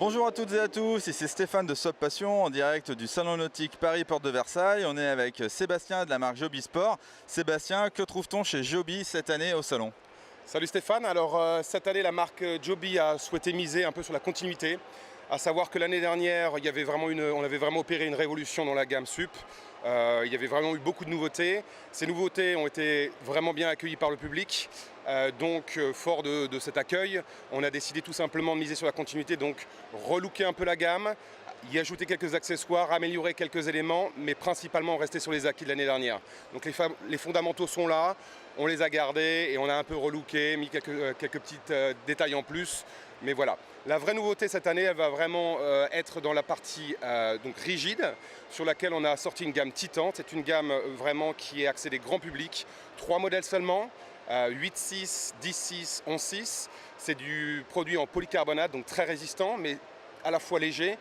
Bonjour à toutes et à tous, ici Stéphane de Sop Passion en direct du Salon Nautique Paris Porte de Versailles. On est avec Sébastien de la marque Joby Sport. Sébastien, que trouve-t-on chez Joby cette année au salon? Salut Stéphane, alors cette année la marque Joby a souhaité miser un peu sur la continuité, à savoir que l'année dernière on avait vraiment opéré une révolution dans la gamme Sup. Il y avait vraiment eu beaucoup de nouveautés. Ces nouveautés ont été vraiment bien accueillies par le public. Fort de cet accueil, on a décidé tout simplement de miser sur la continuité, donc relooker un peu la gamme, y ajouter quelques accessoires, améliorer quelques éléments, mais principalement rester sur les acquis de l'année dernière. Donc les fondamentaux sont là, on les a gardés et on a un peu relooké, mis quelques petits détails en plus. Mais voilà, la vraie nouveauté cette année, elle va vraiment être dans la partie donc rigide, sur laquelle on a sorti une gamme Titan. C'est une gamme vraiment qui est axée des grands publics, 3 modèles seulement. 8.6, 10.6, 11.6, c'est du produit en polycarbonate, donc très résistant, mais à la fois léger,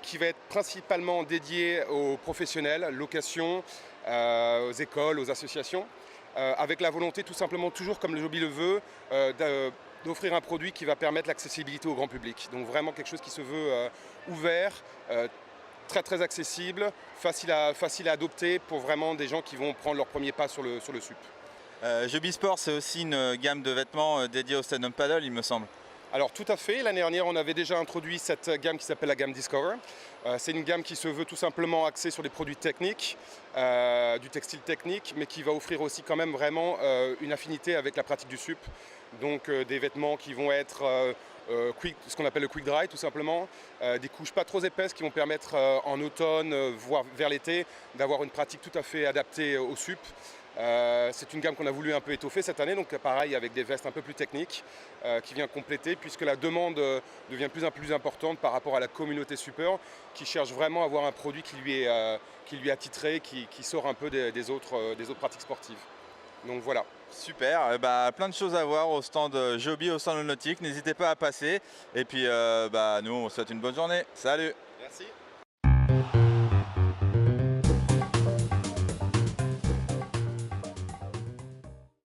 qui va être principalement dédié aux professionnels, location, aux écoles, aux associations, avec la volonté tout simplement, toujours comme le Joby le veut, d'offrir un produit qui va permettre l'accessibilité au grand public. Donc vraiment quelque chose qui se veut ouvert, très accessible, facile à adopter pour vraiment des gens qui vont prendre leur premier pas sur le Sup. Joby Sport, c'est aussi une gamme de vêtements dédiée au stand-up paddle, il me semble. Alors tout à fait, l'année dernière on avait déjà introduit cette gamme qui s'appelle la gamme Discover. C'est une gamme qui se veut tout simplement axée sur des produits techniques, du textile technique, mais qui va offrir aussi quand même vraiment une affinité avec la pratique du Sup. Donc des vêtements qui vont être ce qu'on appelle le quick dry tout simplement, des couches pas trop épaisses qui vont permettre en automne, voire vers l'été, d'avoir une pratique tout à fait adaptée au Sup. C'est une gamme qu'on a voulu un peu étoffer cette année, donc pareil avec des vestes un peu plus techniques qui vient compléter, puisque la demande devient plus importante par rapport à la communauté super qui cherche vraiment à avoir un produit qui lui est attitré, qui sort un peu des autres pratiques sportives. Donc voilà. Super, plein de choses à voir au stand Joby, au stand nautique, n'hésitez pas à passer. Et puis nous on vous souhaite une bonne journée. Salut! Merci.